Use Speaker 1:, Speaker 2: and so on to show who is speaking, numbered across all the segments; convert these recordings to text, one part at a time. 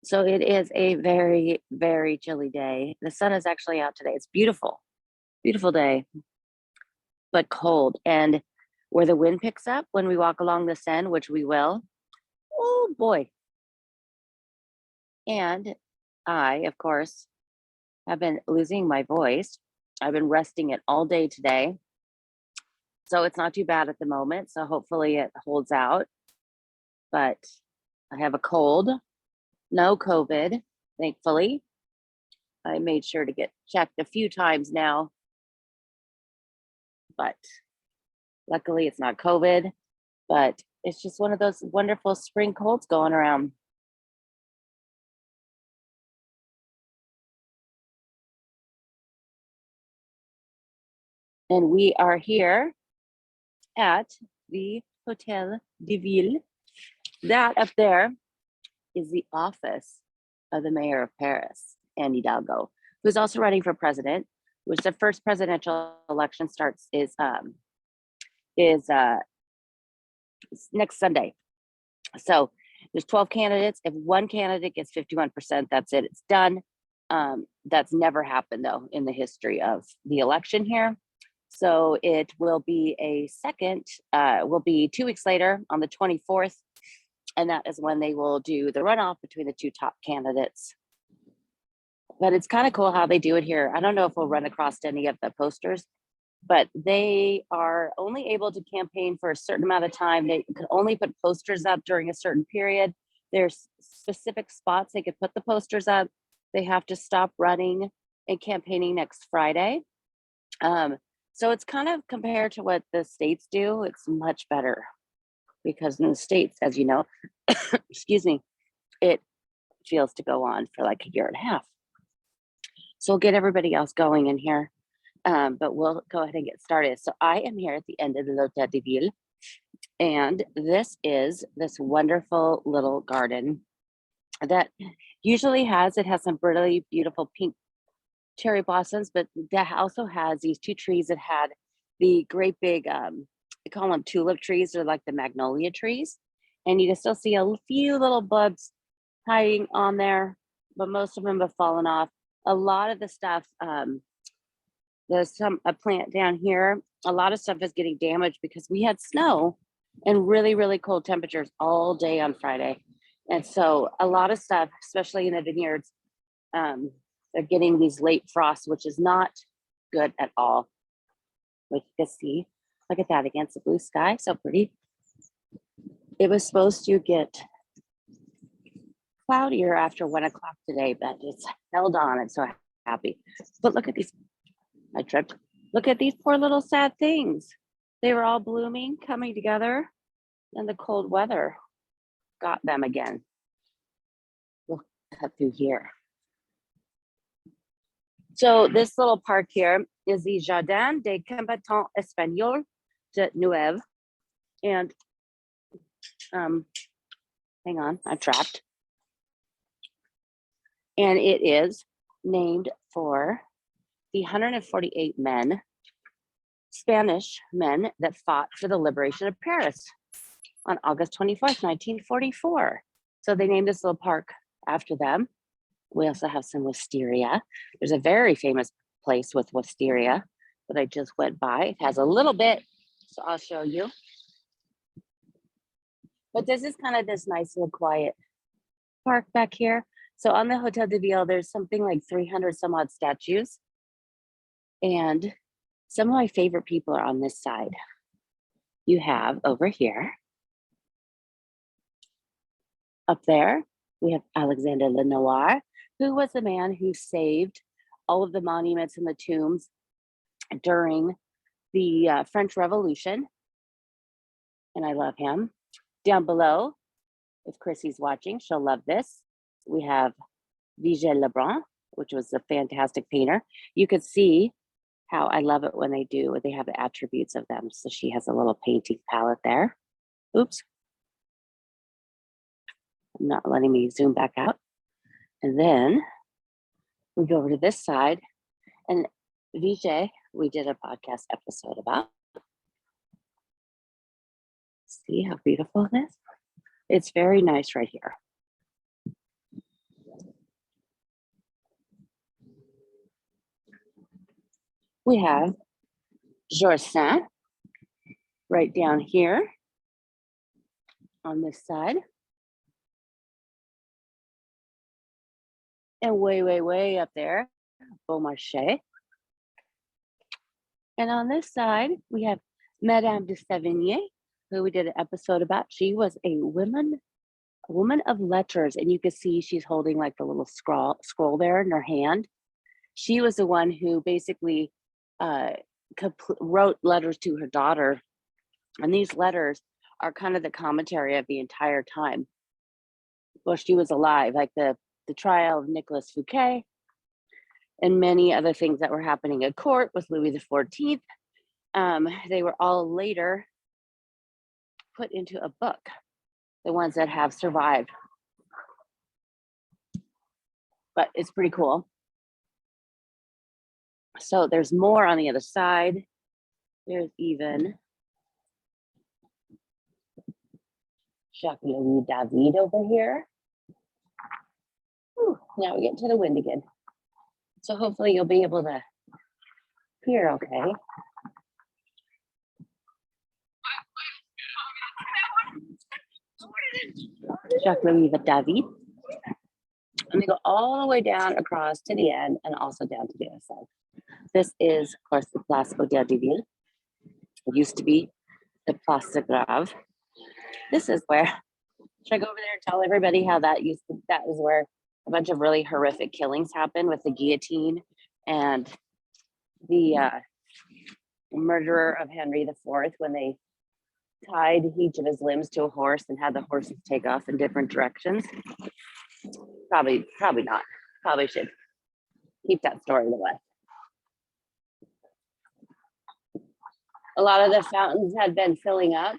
Speaker 1: So it is a very, very chilly day. The sun is actually out today. It's beautiful, beautiful day, but cold. And where the wind picks up when we walk along the Seine, which we will, oh boy. And I, of course, have been losing my voice. I've been resting it all day today. So it's not too bad at the moment. So hopefully it holds out. But I have a cold, no COVID, thankfully. I made sure to get checked a few times now, but luckily it's not COVID. But it's just one of those wonderful spring colds going around. And we are here at the Hotel de Ville. That up there is the office of the mayor of Paris, Anne Hidalgo, who's also running for president, which the first presidential election starts is next Sunday. So there's 12 candidates. If one candidate gets 51%, that's it. It's done. That's never happened though in the history of the election here. So it will be a second, will be 2 weeks later on the 24th. And that is when they will do the runoff between the two top candidates. But it's kind of cool how they do it here. I don't know if we'll run across any of the posters, but they are only able to campaign for a certain amount of time. They can only put posters up during a certain period. There's specific spots they could put the posters up. They have to stop running and campaigning next Friday. So it's kind of compared to what the states do. It's much better because in the states, as you know, excuse me, it feels to go on for like a year and a half. So we'll get everybody else going in here. But we'll go ahead and get started. So I am here at the end of the L'Hôtel de Ville, and this is this wonderful little garden that usually has some really beautiful pink cherry blossoms, but that also has these 2 trees that had the great big, they call them tulip trees. They're like the magnolia trees. And you can still see a few little buds hiding on there, but most of them have fallen off. A lot of the stuff, there's a plant down here. A lot of stuff is getting damaged because we had snow and really, really cold temperatures all day on Friday. And so a lot of stuff, especially in the vineyards, they're getting these late frosts, which is not good at all. Like you can see, look at that against the blue sky, so pretty. It was supposed to get cloudier after 1 o'clock today, but it's held on. I'm so happy. But look at these, I tripped. Look at these poor little sad things. They were all blooming, coming together, and the cold weather got them again. We'll cut through here. So this little park here is the Jardin des Combattants Espagnols de Neuve. And hang on, I'm trapped. And it is named for the 148 men, Spanish men that fought for the liberation of Paris on August 24th, 1944. So they named this little park after them. We also have some wisteria. There's a very famous place with wisteria that I just went by. It has a little bit, so I'll show you. But this is kind of this nice little quiet park back here. So on the Hotel de Ville, there's something like 300 some odd statues. And some of my favorite people are on this side. You have over here, up there, we have Alexander Lenoir, who was the man who saved all of the monuments and the tombs during the French Revolution. And I love him. Down below, if Chrissy's watching, she'll love this. We have Vigée Lebrun, which was a fantastic painter. You could see how I love it when they have the attributes of them. So she has a little painting palette there. Oops. I'm not letting me zoom back out. And then we go over to this side, and Vigée, we did a podcast episode about. See how beautiful it is? It's very nice right here. We have Jorsin right down here on this side. And way, way, way up there, Beaumarchais. And on this side, we have Madame de Sevignier, who we did an episode about. She was a woman of letters, and you can see she's holding like the little scroll there in her hand. She was the one who basically wrote letters to her daughter, and these letters are kind of the commentary of the entire time while she was alive, like the trial of Nicolas Fouquet and many other things that were happening at court with Louis XIV. They were all later put into a book, the ones that have survived. But it's pretty cool. So there's more on the other side. There's even Jacques-Louis David over here. Whew, now we get to the wind again. So hopefully you'll be able to hear okay. Jacques-Louis David. And they go all the way down across to the end and also down to the other side. This is, of course, the Place Hôtel de Ville. It used to be the Place de Grave. This is where, should I go over there and tell everybody how that was where a bunch of really horrific killings happened with the guillotine and the murderer of Henry IV when they tied each of his limbs to a horse and had the horses take off in different directions. Probably not. Probably should keep that story away. A lot of the fountains had been filling up,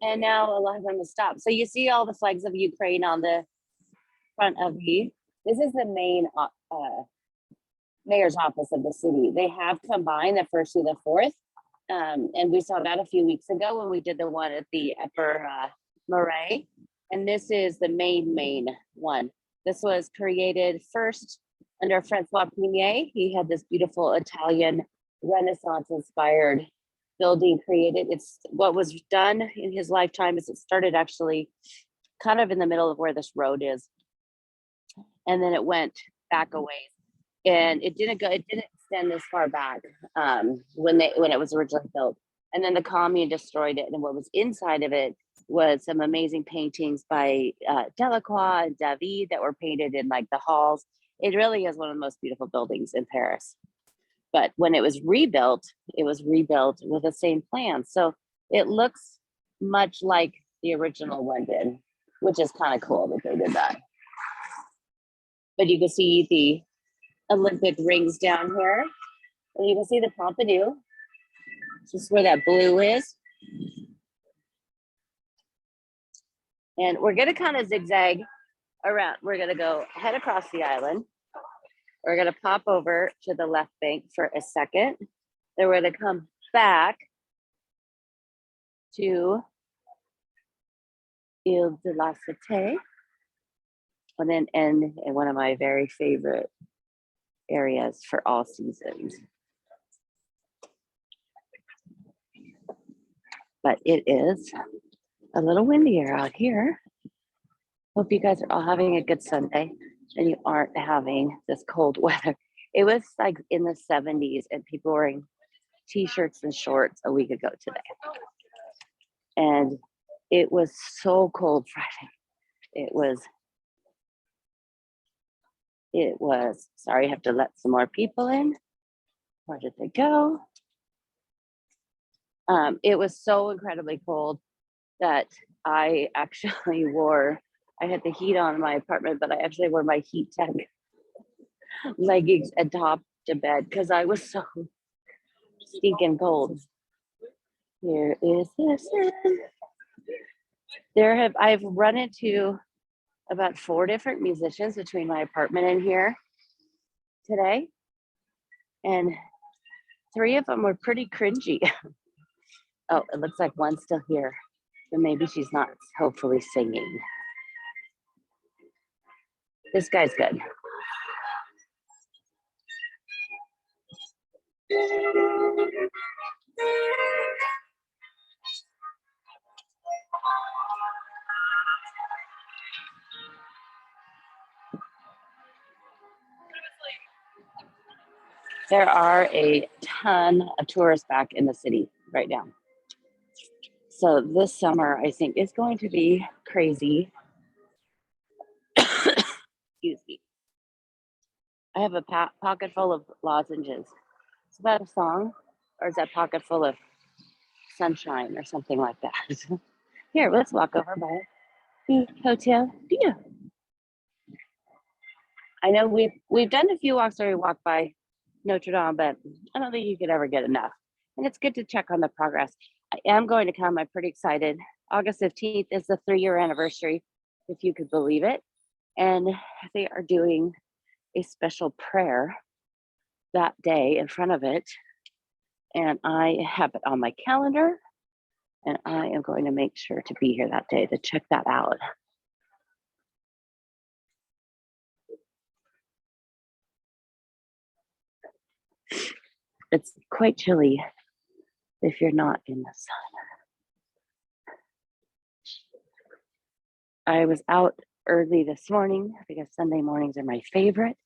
Speaker 1: and now a lot of them have stopped. So you see all the flags of Ukraine on the front of this is the main mayor's office of the city. They have combined the 1st through the 4th. And we saw that a few weeks ago when we did the one at the Upper Marais. And this is the main one. This was created first under Francois Pinier. He had this beautiful Italian Renaissance inspired building created. It's what was done in his lifetime is it started actually kind of in the middle of where this road is. And then it went back a ways. And it didn't extend this far back when it was originally built. And then the commune destroyed it. And what was inside of it was some amazing paintings by Delacroix and David that were painted in like the halls. It really is one of the most beautiful buildings in Paris. But when it was rebuilt with the same plan. So it looks much like the original one did, which is kind of cool that they did that. But you can see the Olympic rings down here. And you can see the Pompidou, just where that blue is. And we're gonna kind of zigzag around. We're gonna go head across the island. We're gonna pop over to the left bank for a second. Then we're gonna come back to Ile de la Cité, and then end in one of my very favorite areas for all seasons. But it is a little windier out here. Hope you guys are all having a good Sunday and you aren't having this cold weather. It was like in the 70s and people wearing t-shirts and shorts a week ago today. And it was so cold Friday. It was, sorry, I have to let some more people in. Where did they go? It was so incredibly cold that I actually I had the heat on in my apartment, but I actually wore my heat tech leggings and top to bed because I was so stinking cold. Here is this. I've run into about 4 different musicians between my apartment and here today. And 3 of them were pretty cringy. Oh, it looks like one's still here, but maybe she's not hopefully singing. This guy's good. There are a ton of tourists back in the city right now. So this summer, I think, is going to be crazy. Excuse me. I have a pocket full of lozenges. Is that a song? Or is that pocket full of sunshine or something like that? Here, let's walk over by the Hotel Dieu. I know we've done a few walks where we walk by Notre Dame, but I don't think you could ever get enough. And it's good to check on the progress. I am going to come. I'm pretty excited. August 15th is the 3-year anniversary, if you could believe it. And they are doing a special prayer that day in front of it. And I have it on my calendar. And I am going to make sure to be here that day to check that out. It's quite chilly if you're not in the sun. I was out early this morning because Sunday mornings are my favorite.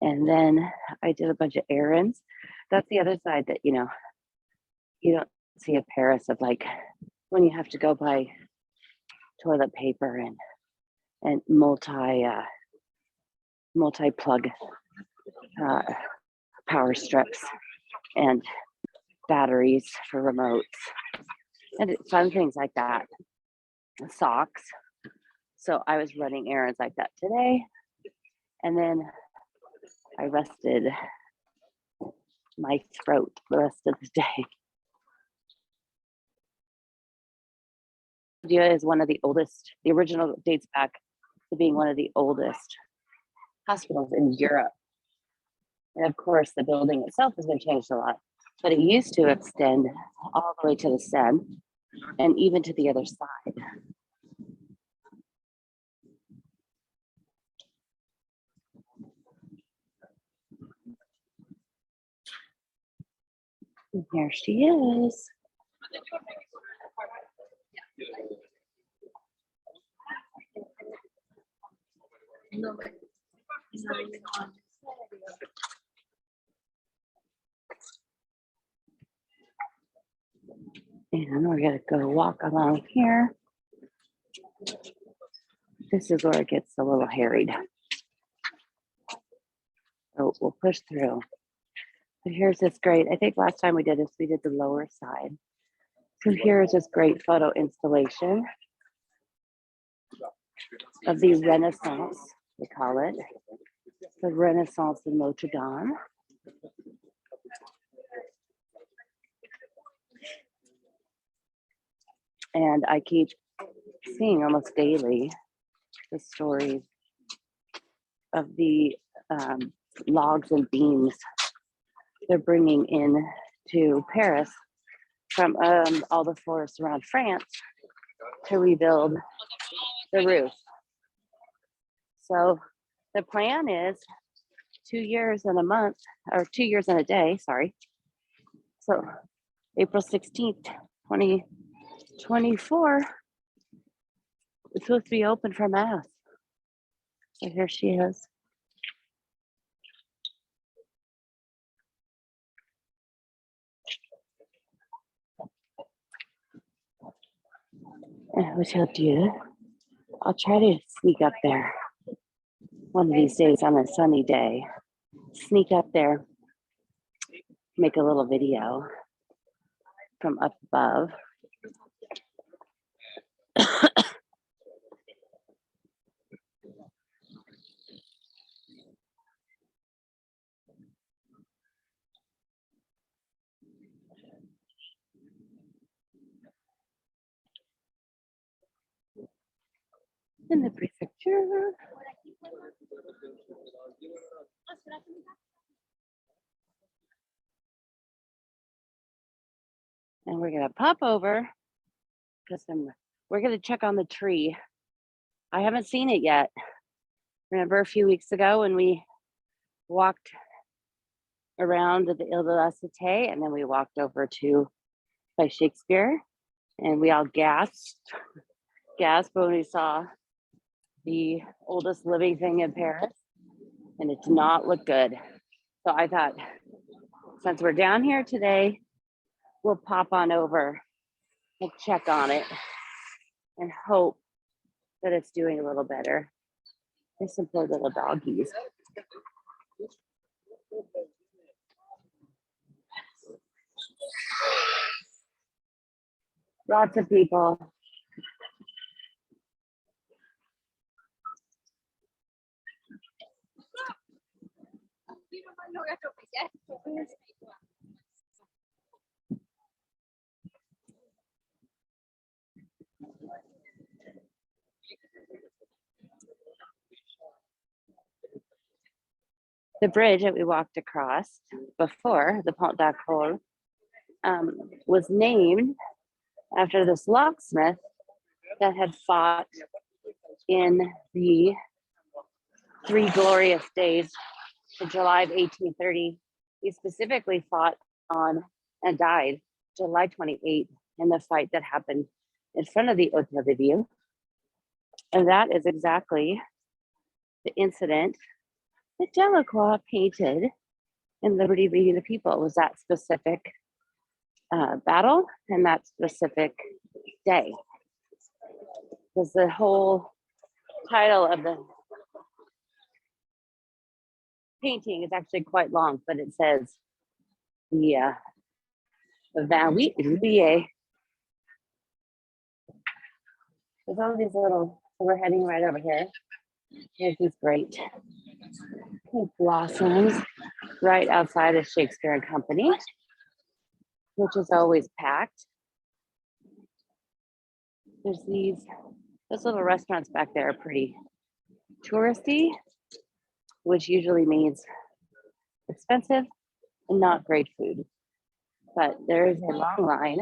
Speaker 1: And then I did a bunch of errands. That's the other side that, you don't see a Paris of like when you have to go buy toilet paper and multi-plug power strips and batteries for remotes and fun things like that. Socks. So I was running errands like that today. And then I rested my throat the rest of the day. Sevignier is one of the oldest, the original dates back to being one of the oldest hospitals in Europe. And of course, the building itself has been changed a lot, but it used to extend all the way to the Seine and even to the other side. And here she is. And we're gonna go walk along here. This is where it gets a little harried. So we'll push through. But here's this great, I think last time we did this, we did the lower side. So here's this great photo installation of the Renaissance, they call it. The Renaissance in Notre Dame. And I keep seeing almost daily the stories of the logs and beams they're bringing in to Paris from all the forests around France to rebuild the roof. So the plan is 2 years and a month, or 2 years and a day, sorry. So April 16th, 2024, it's supposed to be open for mass. So here she is. Hotel Dieu. I'll try to sneak up there one of these days on a sunny day. Sneak up there, make a little video from up above. In the prefecture. And we're gonna pop over because we're gonna check on the tree. I haven't seen it yet. Remember a few weeks ago when we walked around the Ile de la Cité and then we walked over to by Shakespeare and we all gasped when we saw the oldest living thing in Paris, and it did not look good. So I thought, since we're down here today, we'll pop on over and check on it and hope that it's doing a little better. There's some poor little doggies. Lots of people. The bridge that we walked across before, the Pont d'Arcole, was named after this locksmith that had fought in the Three Glorious Days in July of 1830. He specifically fought on and died July 28th in the fight that happened in front of the Hotel de Ville. And that is exactly the incident that Delacroix painted in Liberty Leading the People. It was that specific battle and that specific day. Because the whole title of the painting is actually quite long, but it says the 28 juillet. There's all these little, so we're heading right over here. Here's these great pink blossoms right outside of Shakespeare and Company, which is always packed. There's those little restaurants back there are pretty touristy, which usually means expensive and not great food. But there is a long line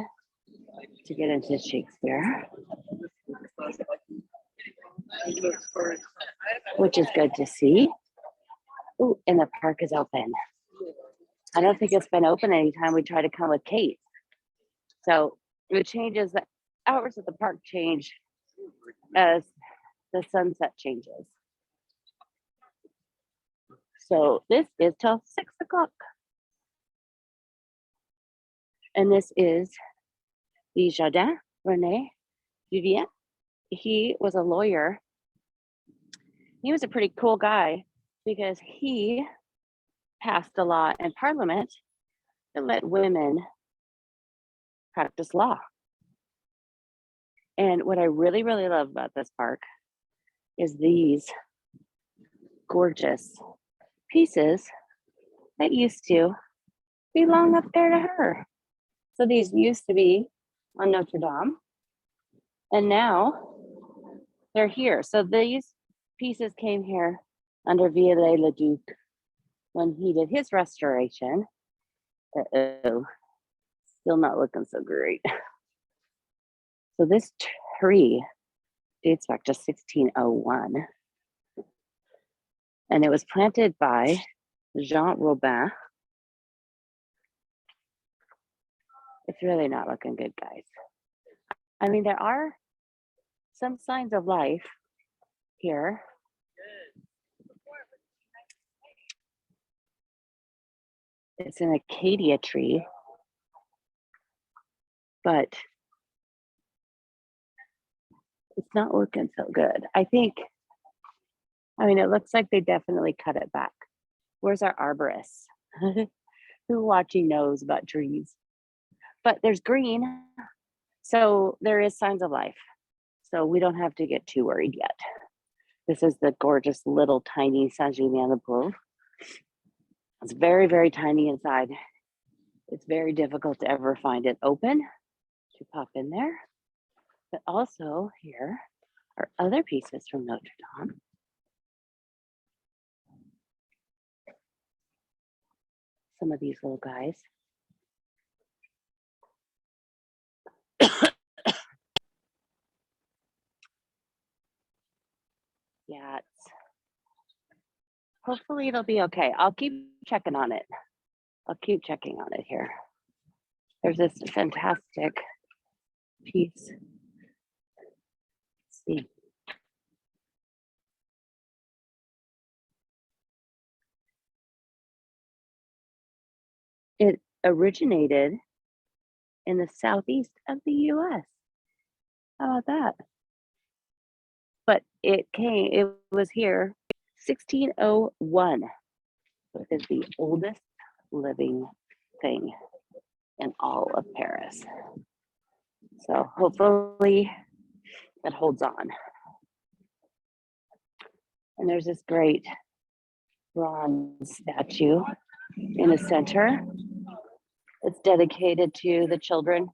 Speaker 1: to get into Shakespeare, which is good to see. Ooh, and the park is open. I don't think it's been open anytime we try to come with Kate. So it changes, the hours of the park change as the sunset changes. So this is till 6 o'clock. And this is the Jardin René Vivien. He was a lawyer. He was a pretty cool guy because he passed a law in Parliament to let women practice law. And what I really, really love about this park is these gorgeous pieces that used to belong up there to her. So these used to be on Notre Dame, and now they're here. So these pieces came here under Viollet-le-Duc when he did his restoration. Uh-oh, still not looking so great. So this tree dates back to 1601, and it was planted by Jean Robin. It's really not looking good, guys. I mean, there are some signs of life here. It's an acacia tree, but it's not looking so good. I mean, it looks like they definitely cut it back. Where's our arborist? Who watching knows about trees? But there's green, so there is signs of life. So we don't have to get too worried yet. This is the gorgeous little tiny Saint-Julien-le-Pauvre. It's very, very tiny inside. It's very difficult to ever find it open to pop in there. But also here are other pieces from Notre Dame. Some of these little guys. Yeah, hopefully it'll be okay. I'll keep checking on it. I'll keep checking on it here. There's this fantastic piece. Let's see. originated in the southeast of the US. How about that? But it was here 1601. It is the oldest living thing in all of Paris. So hopefully that holds on. And there's this great bronze statue in the center. It's dedicated to the children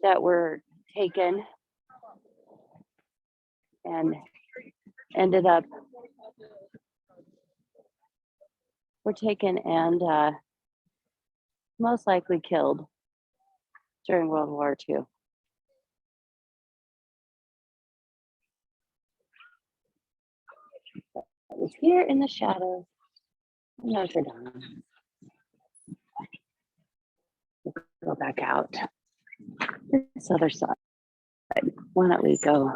Speaker 1: that were taken and were taken and most likely killed during World War II. It was here in the shadows, Notre Dame. We'll go back out this other side. Why don't we go?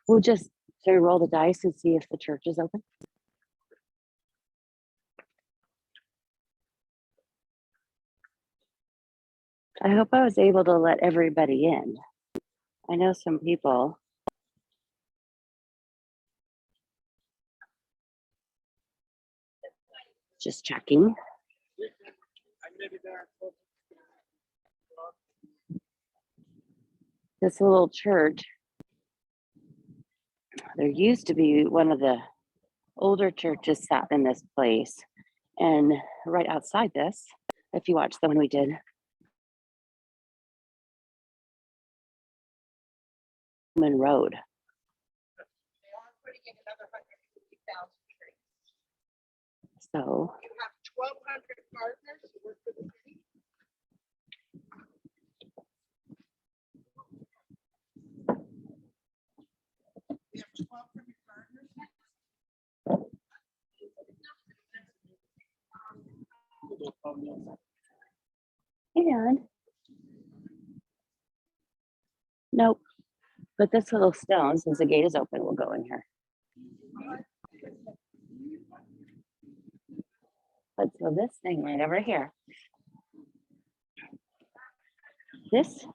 Speaker 1: We'll just roll the dice and see if the church is open. I hope I was able to let everybody in. I know some people. Just checking. This little church, there used to be one of the older churches sat in this place. And right outside this, if you watch the one we did, Road. So
Speaker 2: you have 1,200 partners who work for the city. We have 1,200 partners.
Speaker 1: And nope. But this little stone, since the gate is open, will go in here. But so this thing right over here, this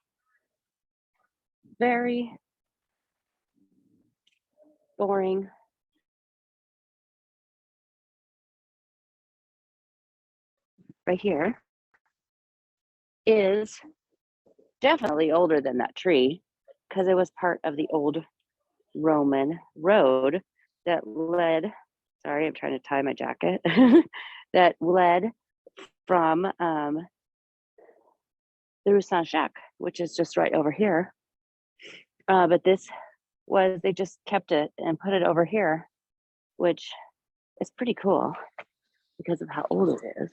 Speaker 1: very boring right here is definitely older than that tree because it was part of the old Roman road that led, sorry, I'm trying to tie my jacket, that led from the Rue Saint-Jacques, which is just right over here. But this was, they just kept it and put it over here, which is pretty cool because of how old it is.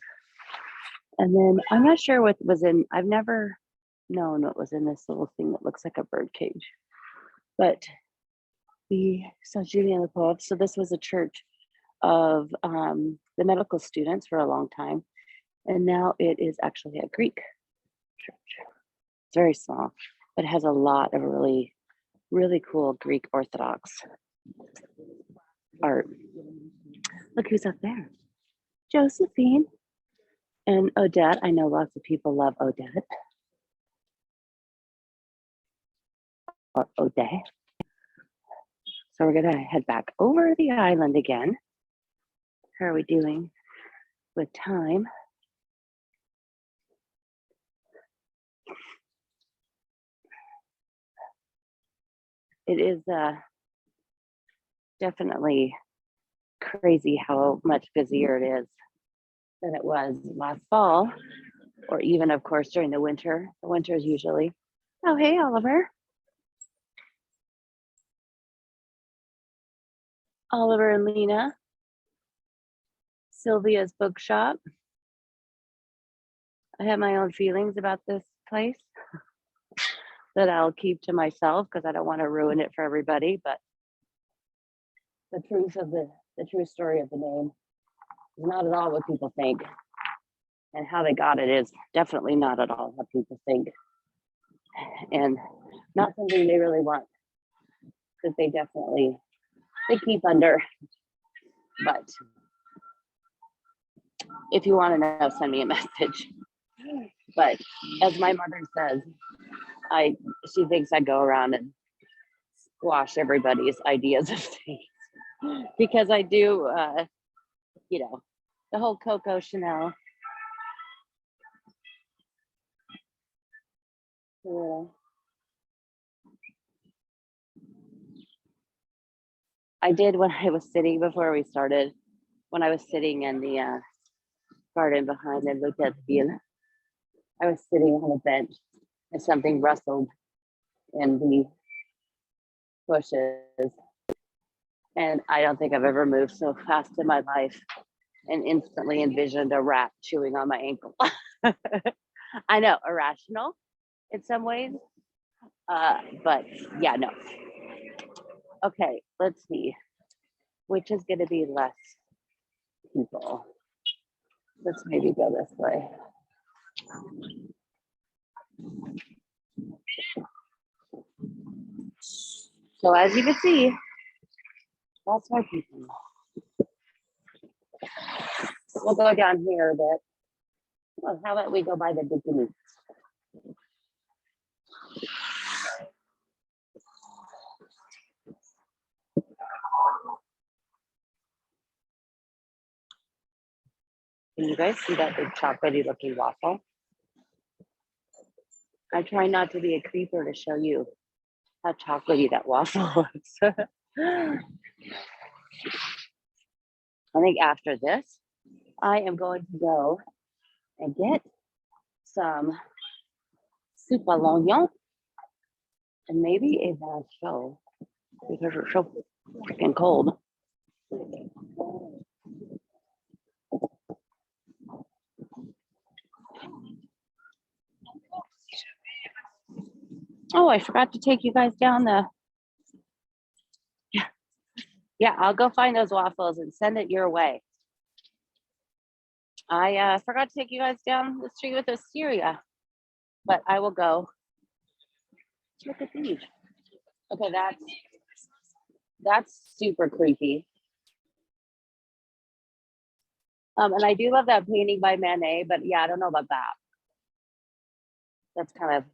Speaker 1: And then I'm not sure what was in, I've never known what was in this little thing that looks like a bird cage. But the Saint Julien le Pauvre, so this was a church of the medical students for a long time. And now it is actually a Greek church. It's very small, but it has a lot of really, really cool Greek Orthodox art. Look who's up there. Josephine and Odette. I know lots of people love Odette. Or Ode. So we're gonna head back over the island again. How are we doing with time? It is definitely crazy how much busier it is than it was last fall, or even, of course, during the winter. The winter is usually, oh, hey, Oliver. Oliver and Lena. Sylvia's bookshop. I have my own feelings about this place that I'll keep to myself because I don't want to ruin it for everybody, but the truth of the true story of the name is not at all what people think. And how they got it is definitely not at all what people think. And not something they really want. Because they keep under. But if you want to know, send me a message. But as my mother says, she thinks I go around and squash everybody's ideas of things because I do, the whole Coco Chanel. Yeah. I did when I was sitting before we started, when I was sitting in the garden behind and looked at the view. I was sitting on a bench and something rustled in the bushes. And I don't think I've ever moved so fast in my life and instantly envisioned a rat chewing on my ankle. I know, irrational in some ways, but yeah, no. Okay, let's see. Which is going to be less people? Let's maybe go this way. So as you can see, lots more people. We'll go down here a bit. Well, how about we go by the bikini? Can you guys see that big chocolatey looking waffle? I try not to be a creeper to show you how chocolatey that waffle looks. I think after this, I am going to go and get some soup à l'oignon and maybe a show because it's so freaking cold. Oh, I forgot to take you guys down the. Yeah, I'll go find those waffles and send it your way. I forgot to take you guys down the street with Asteria, but I will go. Look at these. Okay, that's super creepy. And I do love that painting by Manet, but yeah, I don't know about that. That's kind of.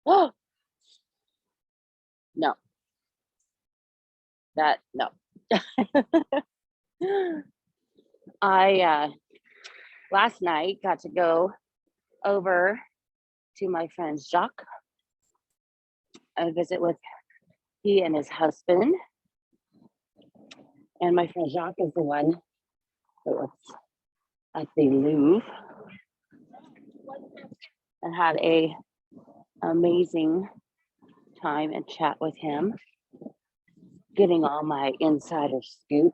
Speaker 1: Oh no, that no. I last night got to go over to my friend Jacques and visit with he and his husband. And my friend Jacques is the one that was at the Louvre and had a amazing time and chat with him, getting all my insider scoop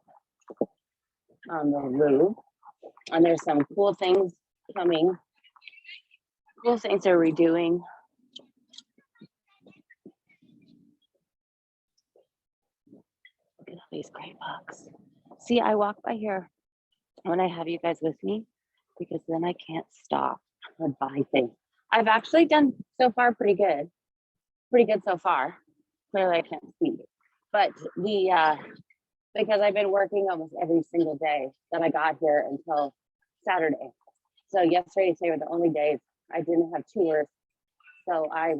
Speaker 1: on the Louvre. And there's some cool things coming, cool things they're redoing. Look at all these great bugs. See, I walk by here when I have you guys with me because then I can't stop and buy things. I've actually done so far pretty good so far. Clearly I can't speak, but because I've been working almost every single day that I got here until Saturday. So yesterday and today were the only days I didn't have tours. So I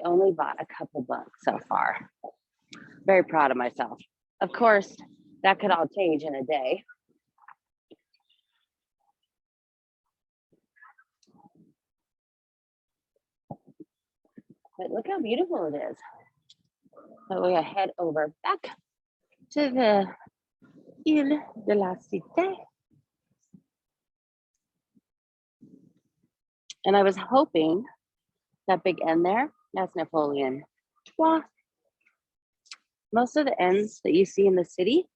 Speaker 1: only bought a couple books so far. Very proud of myself. Of course, that could all change in a day. But look how beautiful it is. So we're gonna head over back to the Ile de la Cité. And I was hoping that big N there, that's Napoleon III. Most of the N's that you see in the city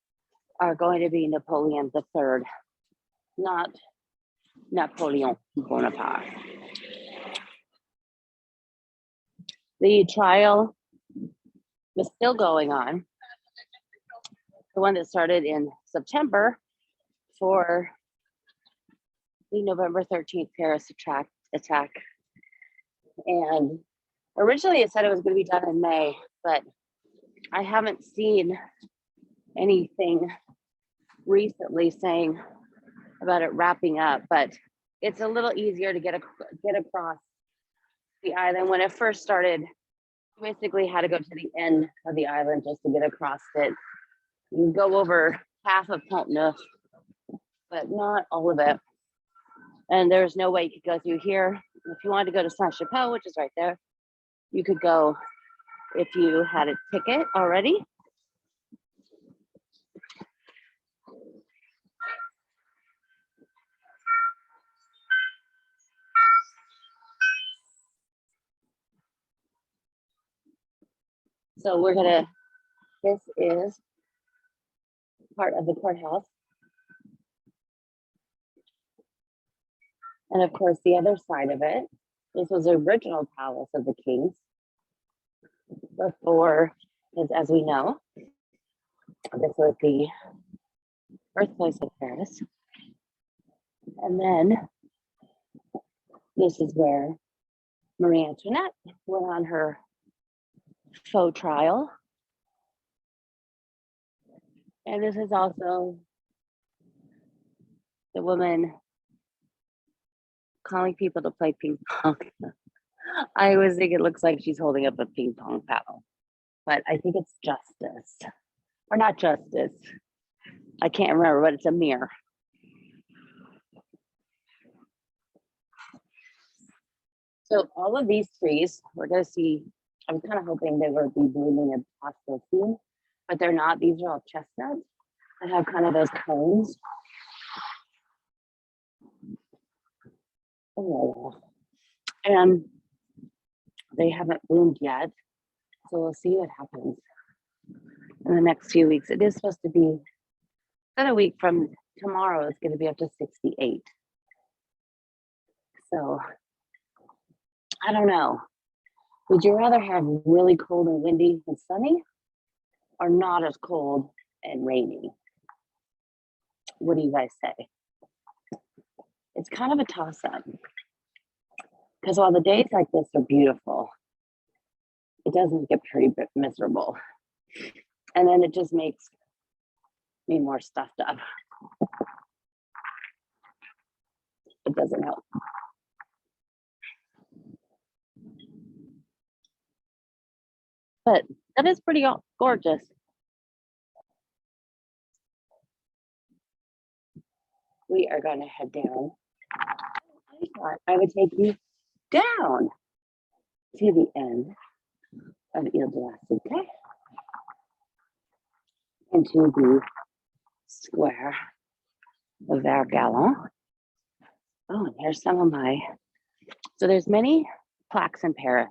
Speaker 1: are going to be Napoleon III, not Napoleon Bonaparte. The trial is still going on. The one that started in September for the November 13th Paris attack. And originally it said it was going to be done in May, but I haven't seen anything recently saying about it wrapping up, but it's a little easier to get across the island. When it first started, you basically had to go to the end of the island just to get across it. You go over half of Pont Neuf, but not all of it. And there's no way you could go through here. If you wanted to go to Saint-Chapelle, which is right there, you could go if you had a ticket already. So this is part of the courthouse. And of course, the other side of it, this was the original palace of the kings before, as we know, this was the birthplace of Paris. And then this is where Marie Antoinette went on her faux trial. And this is also the woman calling people to play ping pong. I always think it looks like she's holding up a ping pong paddle, but I think it's justice, or not justice. I can't remember, but it's a mirror. So all of these trees, we're going to see, I was kind of hoping they would be blooming in possible soon, but they're not. These are all chestnuts that have kind of those cones. Oh, and they haven't bloomed yet. So we'll see what happens in the next few weeks. It is supposed to be, about a week from tomorrow, it's going to be up to 68. So I don't know. Would you rather have really cold and windy and sunny, or not as cold and rainy? What do you guys say? It's kind of a toss-up, because while the days like this are beautiful, it does make it pretty miserable. And then it just makes me more stuffed up. It doesn't help. But that is pretty gorgeous. We are going to head down. I thought I would take you down to the end of Ile de la Cité, into the Square Gabrielle. Oh, and here's some of so there's many plaques in Paris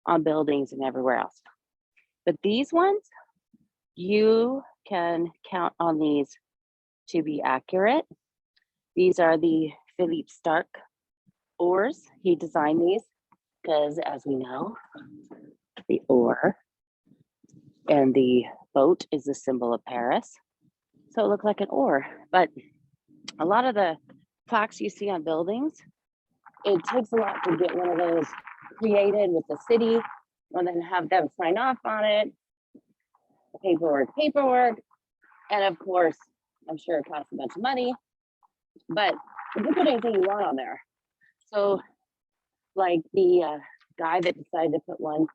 Speaker 1: on buildings and everywhere else. But these ones, you can count on these to be accurate. These are the Philippe Starck oars. He designed these because, as we know, the oar and the boat is the symbol of Paris. So it looked like an oar. But a lot of the plaques you see on buildings, it takes a lot to get one of those created with the city and then have them sign off on it. Paperwork. And of course, I'm sure it costs a bunch of money, but you can put anything you want on there. So like the guy that decided to put one in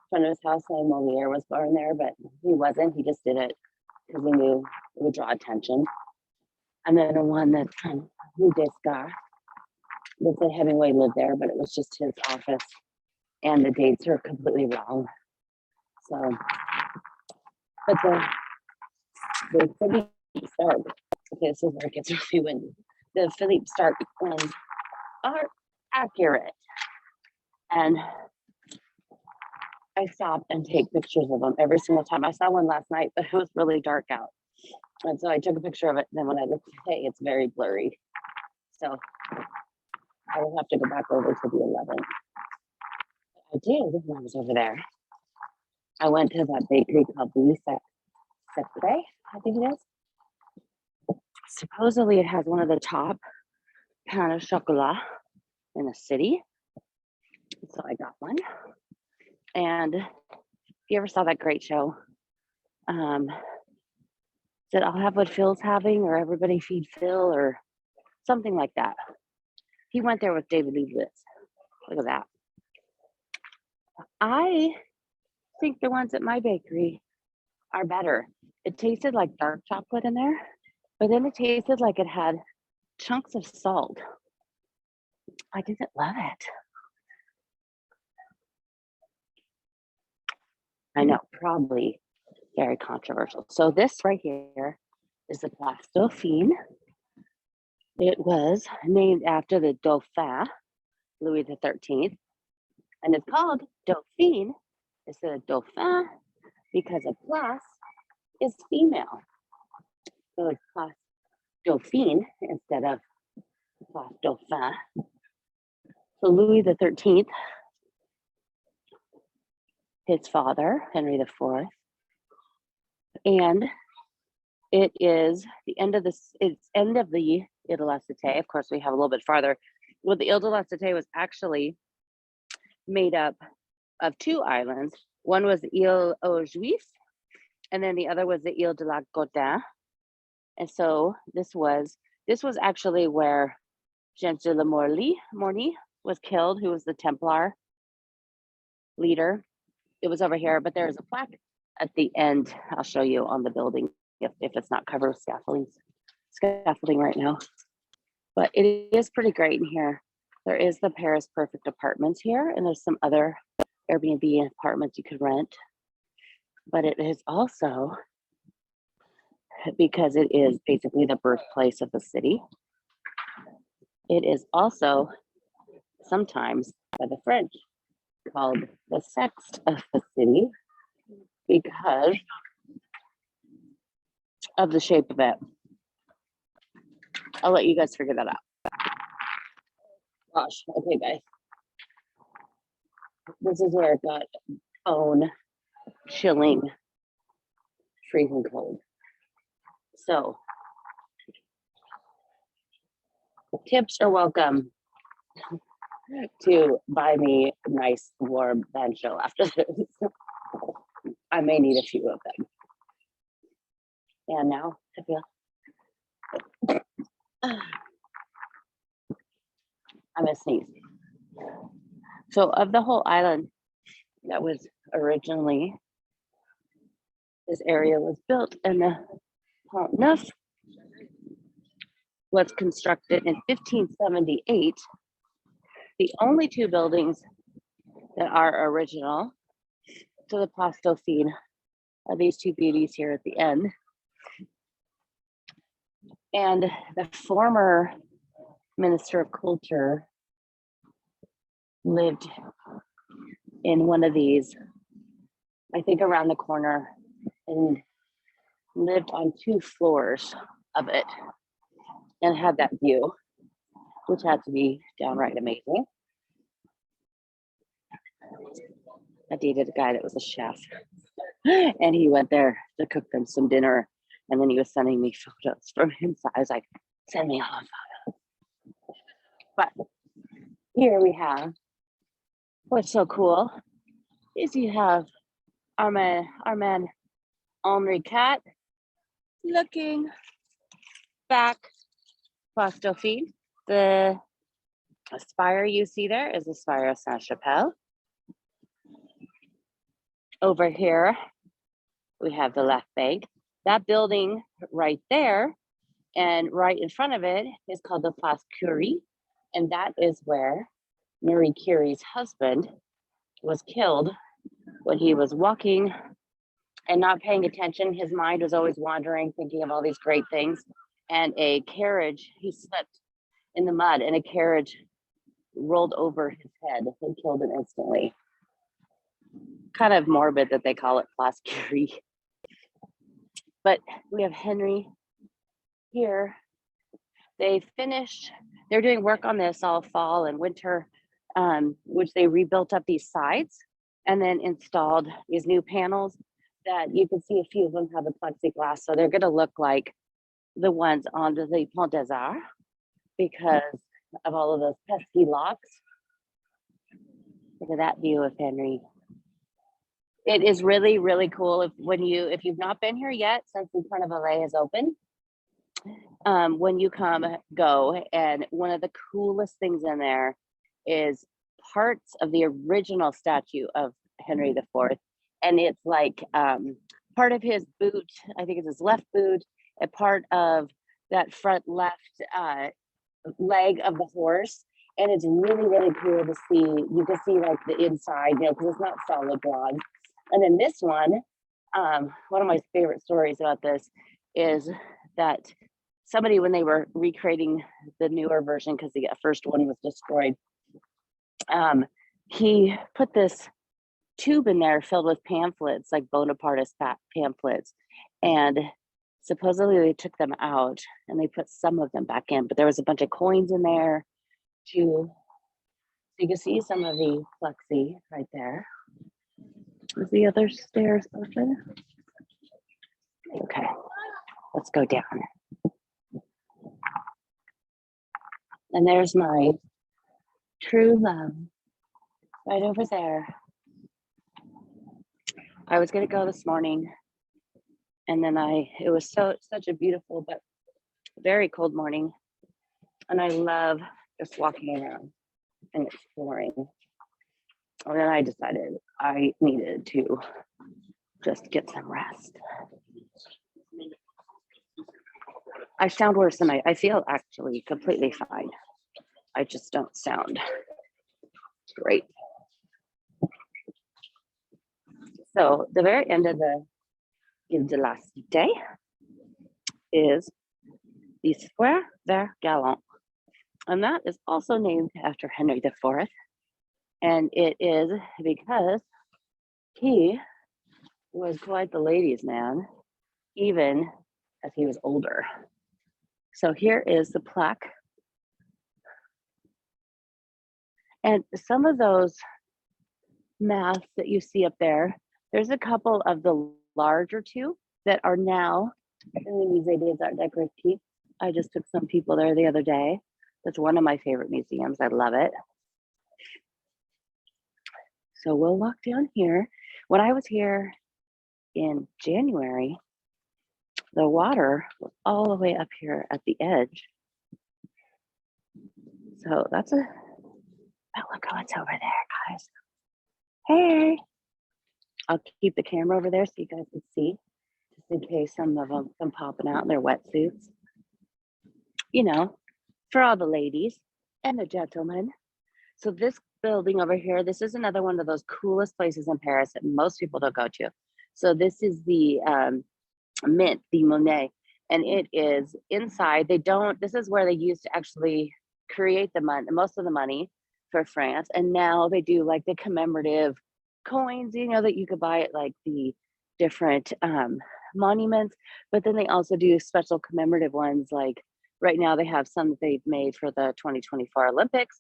Speaker 1: front of his house saying Moliere was born there, but he wasn't. He just did it because he knew it would draw attention. And then the one that who this guy that said Hemingway lived there, but it was just his office, and the dates are completely wrong. So, but the Philippe Starck, okay, this is where it gets really windy. The Philippe Starck ones are accurate, and I stop and take pictures of them every single time. I saw one last night, but it was really dark out, and so I took a picture of it. And then when I look today, it's very blurry. So I will have to go back over to the 11th. I did when I was over there. I went to that bakery called Secret, I think it is. Supposedly it has one of the top pain au chocolat in the city. So I got one. And if you ever saw that great show, said I'll have what Phil's having, or everybody feed Phil, or something like that. He went there with David Leibowitz. Look at that. I think the ones at my bakery are better. It tasted like dark chocolate in there, but then it tasted like it had chunks of salt. I didn't love it. I know, probably very controversial. So this right here is the Place Dauphine. It was named after the Dauphin, Louis XIII, and it's called Dauphine instead of Dauphin because a Place is female. So it's Place Dauphine instead of Place Dauphin. So Louis XIII, his father, Henry IV, and it is the end of this, it's end of the Ile de la Cité. Of course, we have a little bit farther. Well, the Ile de la Cité was actually made up of two islands. One was the Ile aux Juifs, and then the other was the Ile de la Godin. And so this was actually where James de la Morny was killed, who was the Templar leader. It was over here, but there is a plaque at the end. I'll show you on the building if it's not covered with scaffolding right now. But it is pretty great in here. There is the Paris Perfect Apartments here, and there's some other Airbnb apartments you could rent. But it is also, because it is basically the birthplace of the city, it is also sometimes by the French called the sext of the city because of the shape of it. I'll let you guys figure that out. Gosh, okay, guys. This is where it got bone chilling, freezing cold. So, tips are welcome to buy me a nice warm banjo after this. I may need a few of them. And now I feel I'm gonna sneeze. So of the whole island that was originally, this area was built and the Pont Neuf was constructed in 1578. The only two buildings that are original to the Place Dauphine are these two beauties here at the end. And the former Minister of Culture lived in one of these, I think around the corner, and lived on 2 floors of it and had that view, which had to be downright amazing. I dated a guy that was a chef and he went there to cook them some dinner, and then he was sending me photos from inside. I was like, send me all the photos. But here we have, what's so cool is you have our man Henri Cat looking back Place Dauphine. The spire you see there is the spire of Saint-Chapelle. Over here, we have the left bank. That building right there and right in front of it is called the Place Curie. And that is where Marie Curie's husband was killed when he was walking and not paying attention. His mind was always wandering, thinking of all these great things. And a carriage, he slipped in the mud and a carriage rolled over his head and killed him instantly. Kind of morbid that they call it Place Curie. But we have Henry here. They finished, they're doing work on this all fall and winter, which they rebuilt up these sides and then installed these new panels that you can see a few of them have the plexiglass. So they're going to look like the ones on the Pont des Arts because of all of those pesky locks. Look at that view of Henry. It is really, really cool if you've not been here yet, since the Carnavalet is open. when you go. And one of the coolest things in there is parts of the original statue of Henry IV. And it's like part of his boot, I think it's his left boot, a part of that front left leg of the horse. And it's really, really cool to see. You can see like the inside, because it's not solid bronze. And then this one of my favorite stories about this is that somebody, when they were recreating the newer version, because the first one was destroyed, he put this tube in there filled with pamphlets, like Bonapartist pamphlets, and supposedly they took them out and they put some of them back in, but there was a bunch of coins in there too. So you can see some of the plexi right there. Is the other stairs open? Okay, let's go down. And there's my true love right over there. I was gonna go this morning, and then it was such a beautiful but very cold morning, and I love just walking around and exploring. And then I decided I needed to just get some rest. I sound worse than I feel actually completely fine. I just don't sound great. So the very end of the last day is the Square Gabrielle, and that is also named after Henry IV. And it is because he was quite the ladies' man, even as he was older. So here is the plaque. And some of those masts that you see up there, there's a couple of the larger two that are now in the Musée des Arts Décoratifs. I just took some people there the other day. That's one of my favorite museums. I love it. So we'll walk down here. When I was here in January, the water was all the way up here at the edge. So that's oh, look what's over there, guys. Hey, I'll keep the camera over there so you guys can see, just in case some of them come popping out in their wetsuits. For all the ladies and the gentlemen. So this building over here, this is another one of those coolest places in Paris that most people don't go to. So this is the Mint, the Monet, and it is inside. This is where they used to actually create most of the money for France. And now they do like the commemorative coins, that you could buy at like the different monuments, but then they also do special commemorative ones. Like right now they have some that they've made for the 2024 Olympics,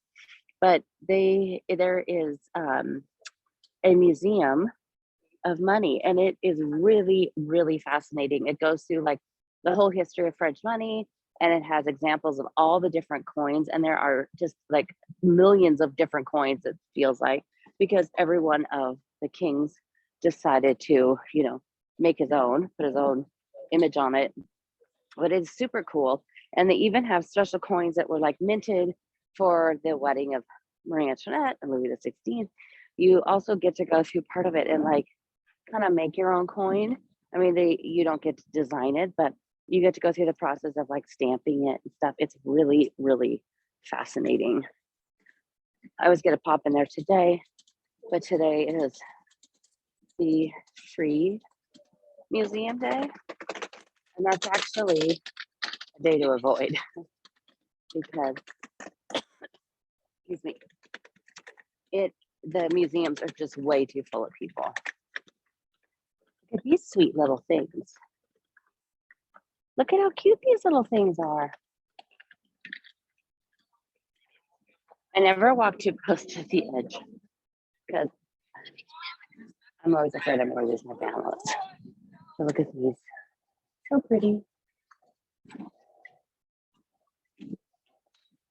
Speaker 1: but there is a museum of money, and it is really, really fascinating. It goes through like the whole history of French money, and it has examples of all the different coins, and there are just like millions of different coins, it feels like, because every one of the kings decided to make his own, put his own image on it. But it's super cool. And they even have special coins that were like minted for the wedding of Marie Antoinette and Louis XVI. You also get to go through part of it and like kind of make your own coin. I mean, you don't get to design it, but you get to go through the process of like stamping it and stuff. It's really, really fascinating. I was gonna pop in there today, but today is the free museum day, and that's actually a day to avoid because, excuse me, the museums are just way too full of people. Look at these sweet little things. Look at how cute these little things are. I never walk too close to the edge because I'm always afraid I'm going to lose my balance. So look at these. So pretty.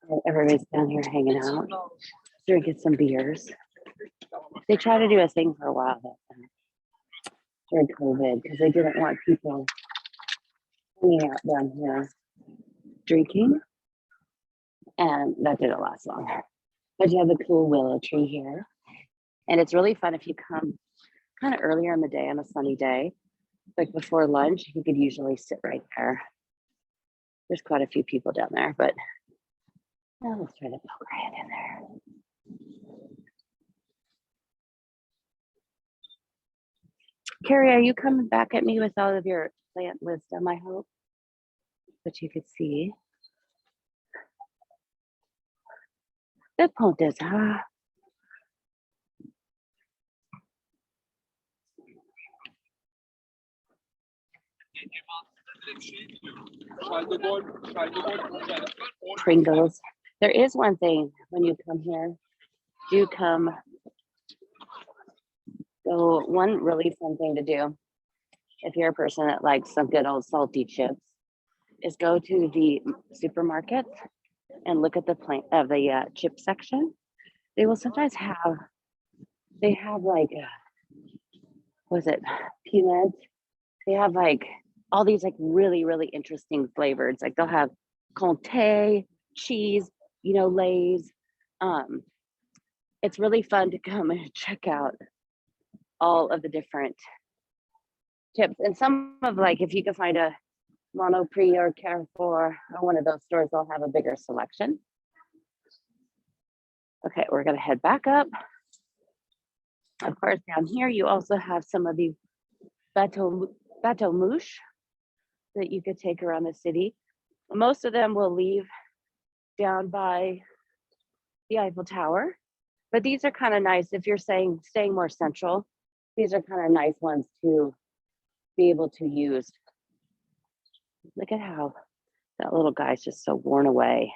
Speaker 1: And everybody's down here hanging out, drinking some beers. They tried to do a thing for a while during COVID because they didn't want people hanging out down here. drinking, and that didn't last long. But you have a cool willow tree here. And it's really fun if you come kind of earlier in the day on a sunny day, like before lunch, you could usually sit right there. There's quite a few people down there, but let's try to poke right in there. Carrie, are you coming back at me with all of your plant wisdom, I hope? But you could see. The pontes, huh? Pringles. There is one thing when you come here, do come. So one really fun thing to do, if you're a person that likes some good old salty chips, is go to the supermarket and look at the chip section. They will sometimes have, they have like, was it peanuts? They have like all these like really, really interesting flavors. Like they'll have Comté, cheese, Lay's. It's really fun to come and check out all of the different chips. And some of like, if you can find a Monoprix or Carrefour or one of those stores, they'll have a bigger selection. Okay, we're gonna head back up. Of course, down here, you also have some of the bateau mouche that you could take around the city. Most of them will leave down by the Eiffel Tower, but these are kind of nice if you're staying more central. These are kind of nice ones to be able to use. Look at how that little guy's just so worn away.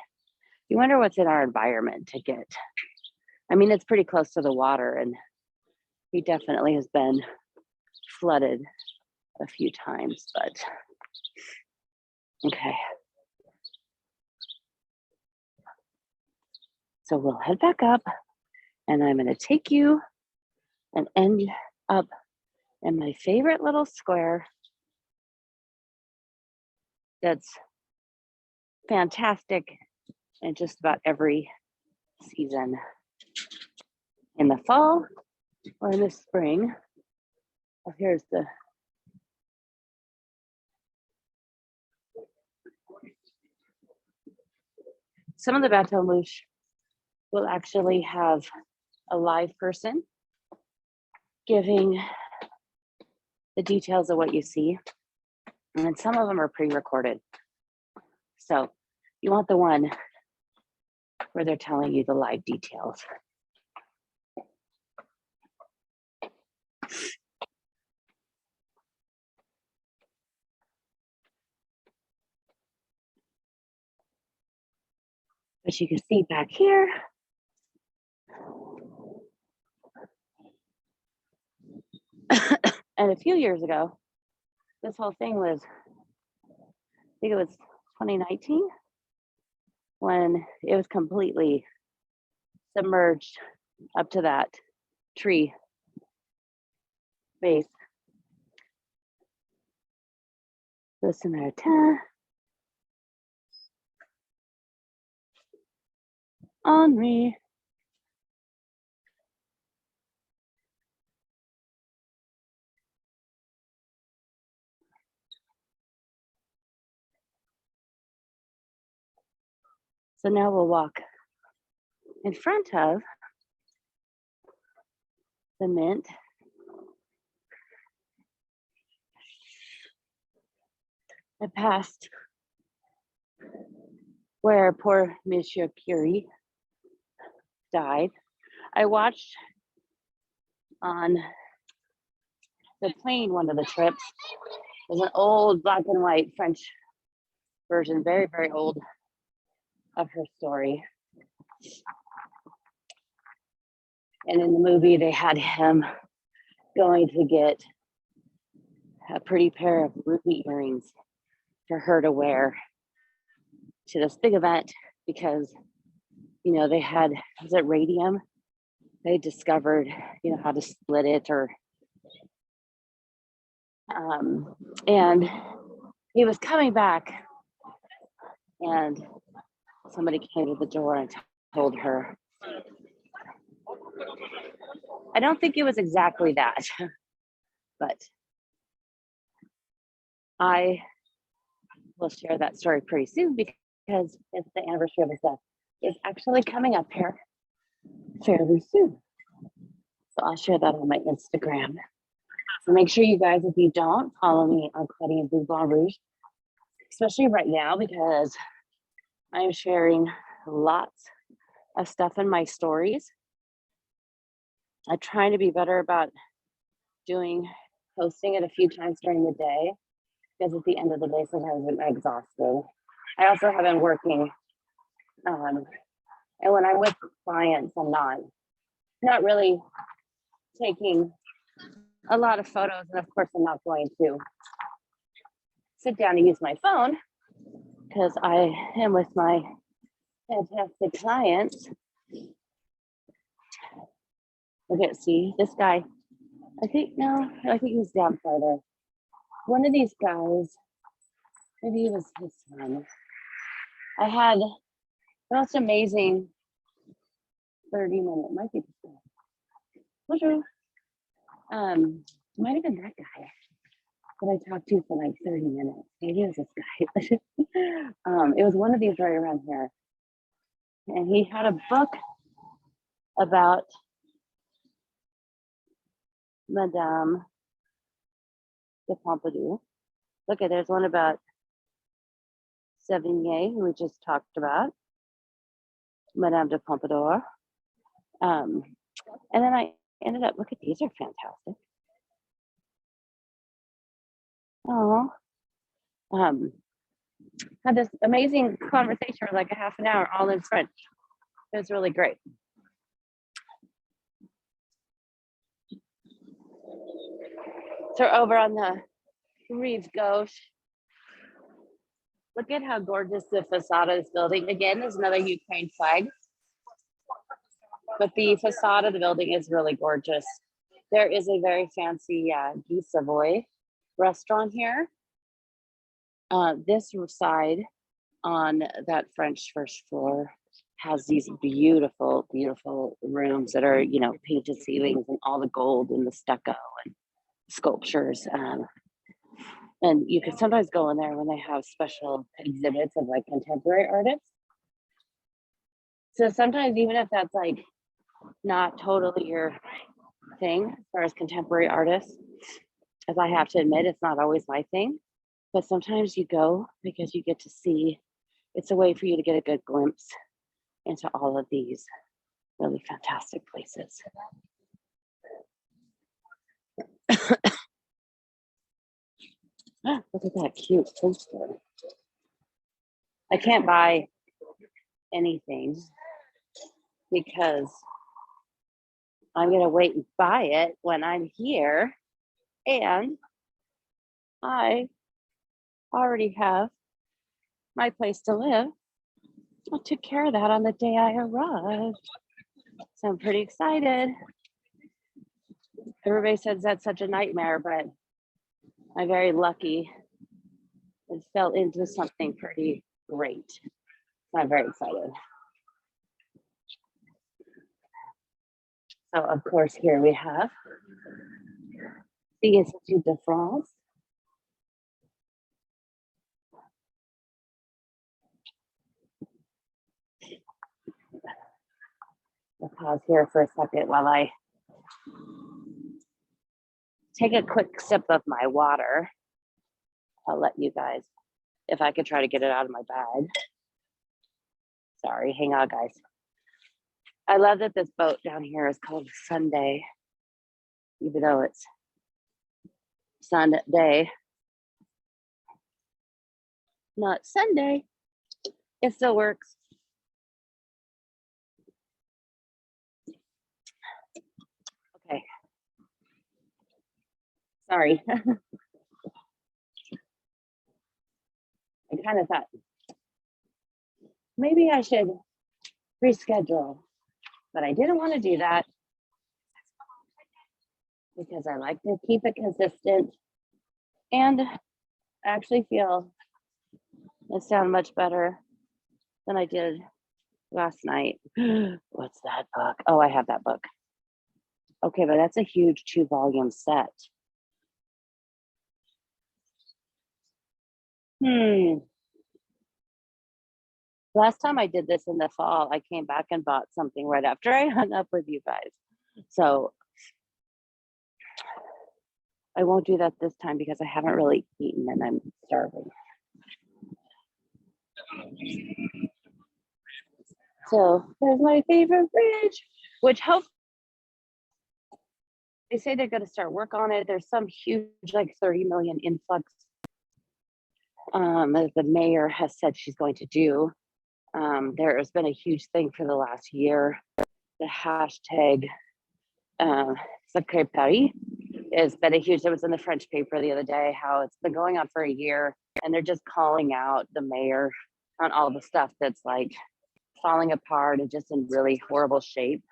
Speaker 1: You wonder what's in our environment to get. I mean, it's pretty close to the water, and he definitely has been flooded a few times, but okay. So we'll head back up, and I'm going to take you and end up in my favorite little square that's fantastic in just about every season. In the fall or in the spring. Oh, here's the some of the bateau mouche will actually have a live person giving the details of what you see, and some of them are pre-recorded. So you want the one where they're telling you the live details. But you can see back here, and a few years ago, this whole thing was, I think it was 2019, when it was completely submerged up to that tree base. Listen to Henri. So now we'll walk in front of the mint. I passed where poor Monsieur Curie died. I watched on the plane one of the trips. There's an old black and white French version, very, very old, of her story. And in the movie, they had him going to get a pretty pair of ruby earrings for her to wear to this big event because, they had, was it radium? They discovered, how to split it and he was coming back and somebody came to the door and told her. I don't think it was exactly that, but I will share that story pretty soon because it's the anniversary of his death. It's actually coming up here fairly soon. So I'll share that on my Instagram. So make sure you guys, if you don't, follow me on Claudine Blue Blanc Rouge, especially right now because I am sharing lots of stuff in my stories. I'm trying to be better about posting it a few times during the day because at the end of the day, sometimes I'm exhausted. I also have been working, and when I'm with clients, I'm not really taking a lot of photos, and of course, I'm not going to sit down and use my phone because I am with my fantastic clients. Look at, see this guy. I think he's down further. One of these guys, maybe it was his son. I had the most amazing 30-minute, might be this guy. Bonjour. Might have been that guy that I talked to for like 30 minutes. Maybe it was this guy. It was one of these right around here. And he had a book about Madame de Pompadour. Look, there's one about Sevignier, who we just talked about, Madame de Pompadour. And then I ended up, look at these, are fantastic. Oh, had this amazing conversation for like a half an hour, all in French. It was really great. So over on the Rive Gauche, look at how gorgeous the facade of this building. Again, is another Ukraine flag, but the facade of the building is really gorgeous. There is a very fancy Guy Savoy restaurant here. This side on that French first floor has these beautiful, beautiful rooms that are, painted ceilings and all the gold and the stucco and sculptures. And you can sometimes go in there when they have special exhibits of like contemporary artists. So sometimes, even if that's like not totally your thing as far as contemporary artists, as I have to admit, it's not always my thing, but sometimes you go because you get to see, it's a way for you to get a good glimpse into all of these really fantastic places. Look at that cute poster. I can't buy anything because I'm going to wait and buy it when I'm here. And I already have my place to live. I took care of that on the day I arrived. So I'm pretty excited. Everybody says that's such a nightmare, but I'm very lucky and fell into something pretty great. I'm very excited. So of course, here we have the Institut de France. I'll pause here for a second while I take a quick sip of my water. I'll let you guys, if I could try to get it out of my bag. Sorry, hang on, guys. I love that this boat down here is called Sunday, even though it's Sunday, not Sunday. It still works. Okay. Sorry. I kind of thought maybe I should reschedule, but I didn't want to do that because I like to keep it consistent, and I actually feel it sounds much better than I did last night. What's that book? Oh, I have that book. Okay, but that's a huge 2-volume set. Last time I did this in the fall, I came back and bought something right after I hung up with you guys. So I won't do that this time because I haven't really eaten and I'm starving. So there's my favorite bridge, which hope they say they're going to start work on it. There's some huge, like 30 million influx that the mayor has said she's going to do. There has been a huge thing for the last year. The hashtag Sacré Paris has been a huge, it was in the French paper the other day, how it's been going on for a year and they're just calling out the mayor on all the stuff that's like falling apart and just in really horrible shape.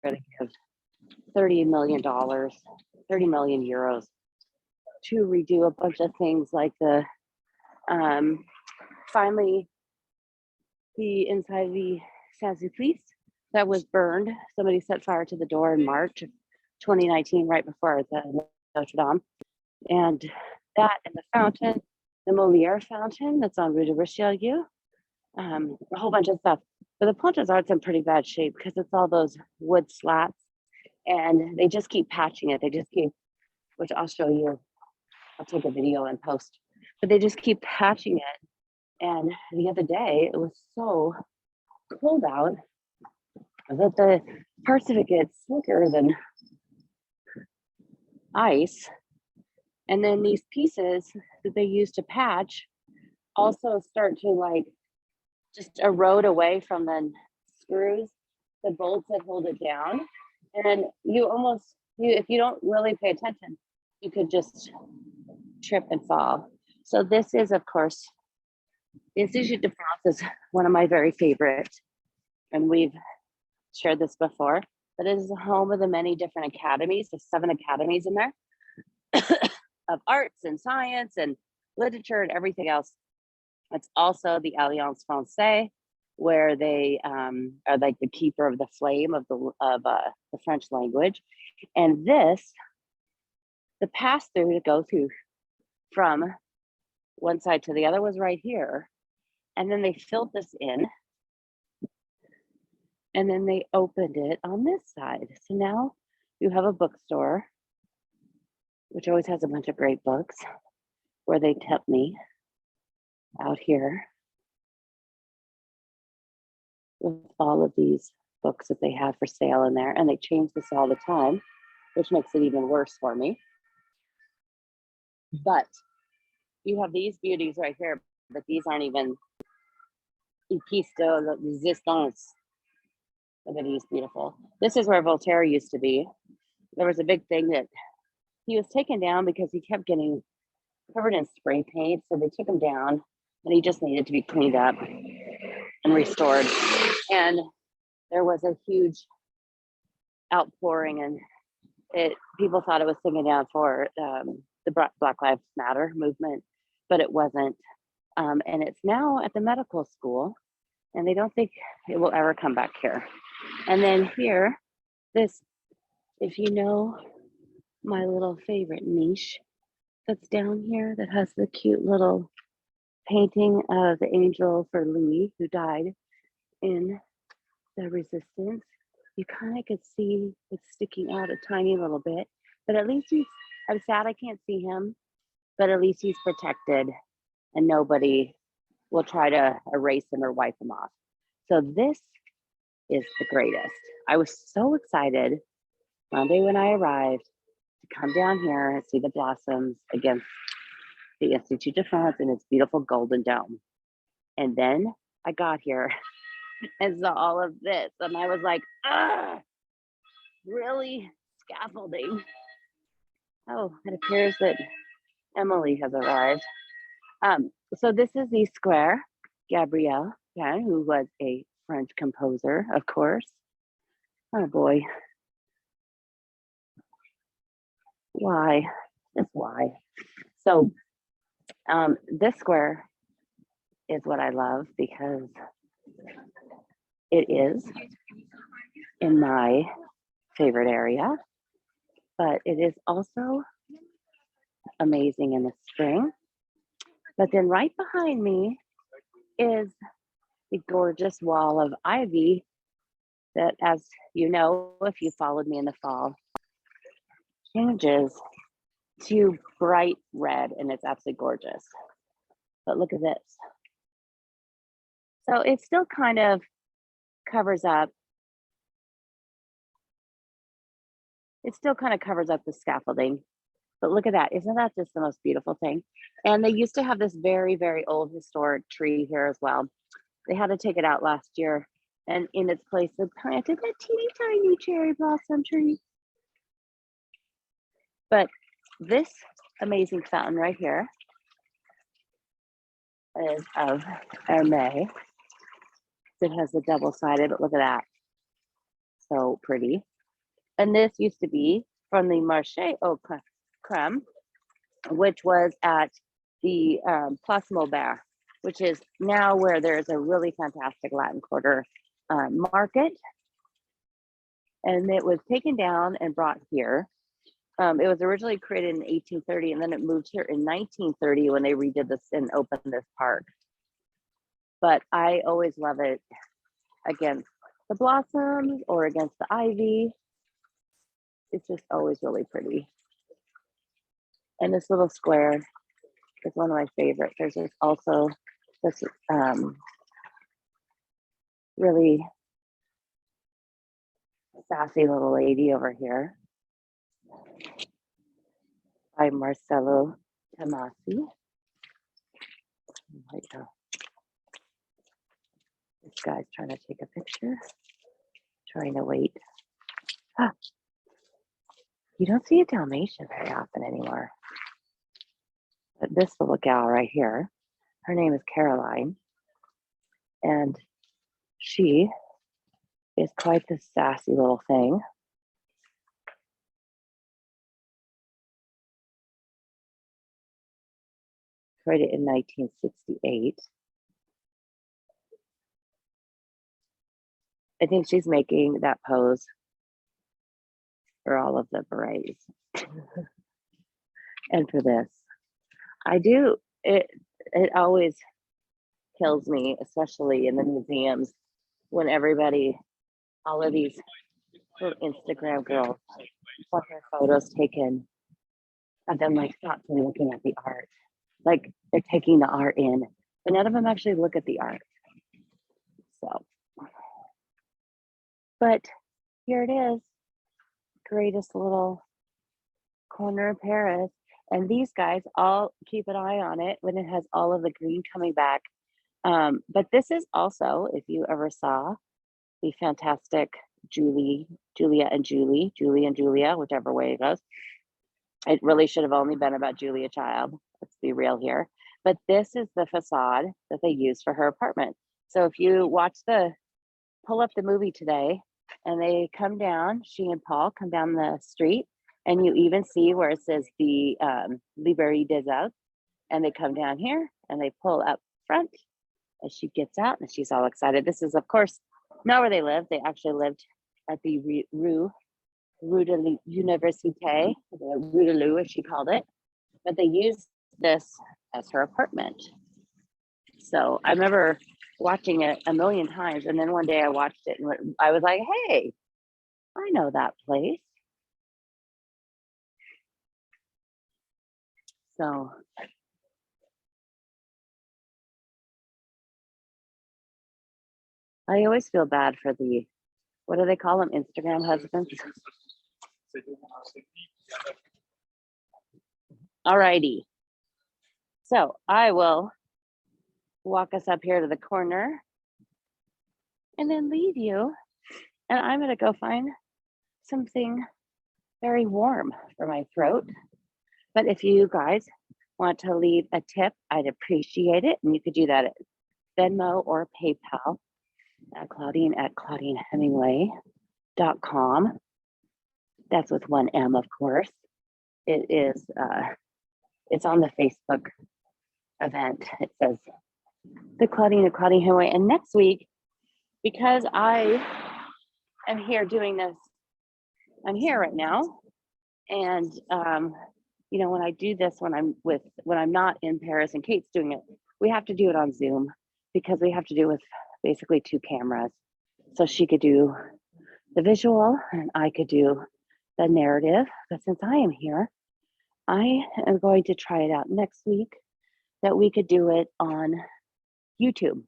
Speaker 1: We're going to give $30 million, 30 million euros to redo a bunch of things like the finally the inside of the Saint-Sulpice that was burned. Somebody set fire to the door in March of 2019, right before the Notre Dame. And that and the fountain, the Molière fountain that's on Rue de Richelieu, a whole bunch of stuff. But the Pont des Arts in pretty bad shape because it's all those wood slats and they just keep patching it. They just keep, which I'll show you. I'll take a video and post, but they just keep patching it. And the other day it was so cold out that the parts of it get slicker than ice. And then these pieces that they use to patch also start to like just erode away from the screws, the bolts that hold it down. And if you don't really pay attention, you could just trip and fall. So this is, of course, the Institut de France is one of my very favorite, and we've shared this before, but it is the home of the many different academies. There's 7 academies in there of arts and science and literature and everything else. It's also the Alliance Française, where they are like the keeper of the flame of the French language. And this, the pass through to go through from one side to the other was right here. And then they filled this in. And then they opened it on this side. So now you have a bookstore, which always has a bunch of great books, where they kept me out here with all of these books that they have for sale in there. And they change this all the time, which makes it even worse for me. But you have these beauties right here, but these aren't even piece de resistance. Look at these, beautiful. This is where Voltaire used to be. There was a big thing that he was taken down because he kept getting covered in spray paint. So they took him down and he just needed to be cleaned up and restored. And there was a huge outpouring and people thought it was taken down for the Black Lives Matter movement, but it wasn't. And it's now at the medical school and they don't think it will ever come back here. And then here, this, if you know my little favorite niche that's down here that has the cute little painting of the angel for Louis who died in the resistance, you kind of could see it's sticking out a tiny little bit, but at least I'm sad I can't see him, but at least he's protected and nobody will try to erase him or wipe him off. So this is the greatest. I was so excited Monday when I arrived to come down here and see the blossoms against the Institut de France and its beautiful golden dome. And then I got here and saw all of this and I was like, really? Scaffolding? Oh, it appears that Emily has arrived. So this is the Square Gabrielle, who was a French composer, of course. Oh boy. Why? Just why? So This square is what I love because it is in my favorite area, but it is also amazing in the spring. But then right behind me is the gorgeous wall of ivy that, as you know, if you followed me in the fall, changes to bright red, and it's absolutely gorgeous. But look at this. So it still kind of covers up. It still kind of covers up the scaffolding. But look at that. Isn't that just the most beautiful thing? And they used to have this very, very old historic tree here as well. They had to take it out last year. And in its place, they planted a teeny tiny cherry blossom tree. But this amazing fountain right here is of Hermé. It has a double-sided, but look at that. So pretty. And this used to be from the Marché au Crème, which was at the Place Maubert, which is now where there's a really fantastic Latin Quarter market. And it was taken down and brought here. It was originally created in 1830, and then it moved here in 1930 when they redid this and opened this park. But I always love it against the blossoms or against the ivy. It's just always really pretty. And this little square is one of my favorites. There's also this really sassy little lady over here by Marcello Tomasi. This guy's trying to take a picture, trying to wait. Ah, you don't see a Dalmatian very often anymore. But this little gal right here, her name is Caroline, and she is quite the sassy little thing. Created in 1968. I think she's making that pose for all of the berets. And for this, it always kills me, especially in the museums, when all of these little Instagram girls want their photos taken of them like thoughtfully looking at the art. Like they're taking the art in, but none of them actually look at the art. So, but here it is, greatest little corner of Paris. And these guys all keep an eye on it when it has all of the green coming back. But this is also, if you ever saw the fantastic Julia and Julia, whichever way it goes. It really should have only been about Julia Child. Let's be real here. But this is the facade that they used for her apartment. So if you pull up the movie today, and they come down, she and Paul come down the street, and you even see where it says the Librairie des Arts, and they come down here and they pull up front as she gets out, and she's all excited. This is, of course, not where they live. They actually lived at the Rue de l'Université, the Rue de Lou, as she called it, but they used this as her apartment. So I remember watching it a million times, and then one day I watched it and I was like, hey, I know that place. So I always feel bad for what do they call them, Instagram husbands? Alrighty. So I will walk us up here to the corner and then leave you. And I'm going to go find something very warm for my throat. But if you guys want to leave a tip, I'd appreciate it. And you could do that at Venmo or PayPal at Claudine at ClaudineHemingway.com. That's with one M, of course. It is, it's on the Facebook event. It says the ClaudineHemingway. And next week, because I am here doing this, I'm here right now. And you know, when I do this, when I'm not in Paris and Kate's doing it, we have to do it on Zoom because we have to do it with basically 2 cameras. So she could do the visual and I could do the narrative. But since I am here, I am going to try it out next week that we could do it on YouTube.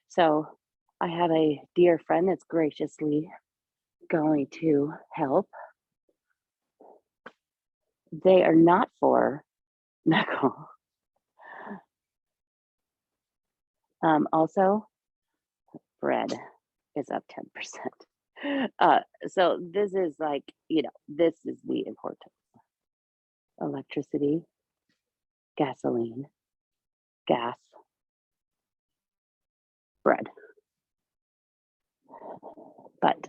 Speaker 1: So I have a dear friend that's graciously going to help. They are not for medical. Also, bread is up 10%. So this is like, you know, this is the important. Electricity, gasoline, gas, bread. But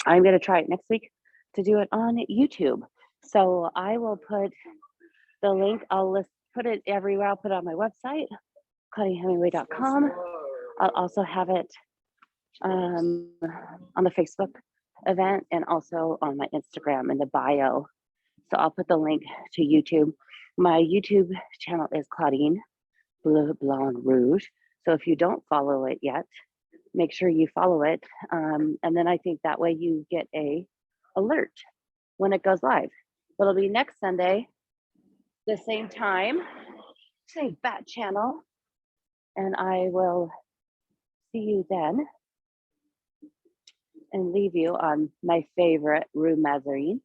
Speaker 1: I'm going to try it next week to do it on YouTube. So I will put the link, put it everywhere. I'll put it on my website, ClaudineHemingway.com. I'll also have it on the Facebook event and also on my Instagram in the bio. So I'll put the link to YouTube. My YouTube channel is Claudine Bleu Blanc Rouge. So if you don't follow it yet, make sure you follow it. And then I think that way you get a alert when it goes live. It'll be next Sunday, the same time, same bat channel. And I will see you then and leave you on my favorite Rue Mazarine.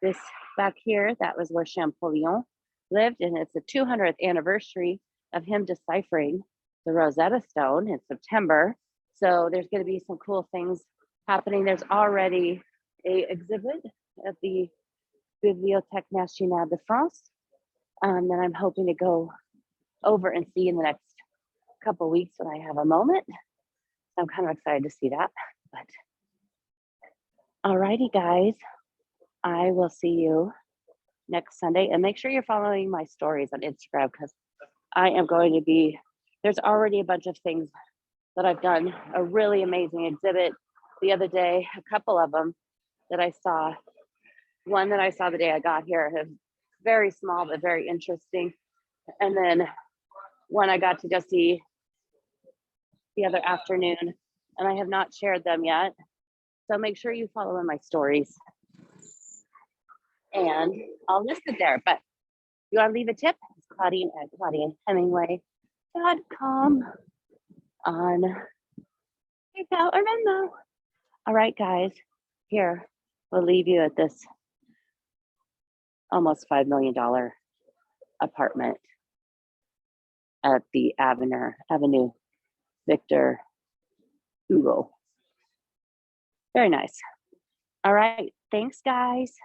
Speaker 1: This back here, that was where Champollion lived, and it's the 200th anniversary of him deciphering the Rosetta Stone in September. So there's going to be some cool things happening. There's already a exhibit at the Bibliothèque Nationale de France that I'm hoping to go over and see in the next couple weeks when I have a moment. So I'm kind of excited to see that. But alrighty, guys, I will see you next Sunday, and make sure you're following my stories on Instagram because I am going to be, there's already a bunch of things that I've done. A really amazing exhibit the other day, a couple of them that I saw. One that I saw the day I got here, very small but very interesting. And then one I got to go see the other afternoon, and I have not shared them yet. So make sure you follow in my stories. And I'll list it there. But you want to leave a tip? It's Claudine at ClaudineHemingway.com on PayPal or Venmo. All right, guys, here, we'll leave you at this almost $5 million apartment at the Avenue Victor Hugo. Very nice. All right, thanks, guys.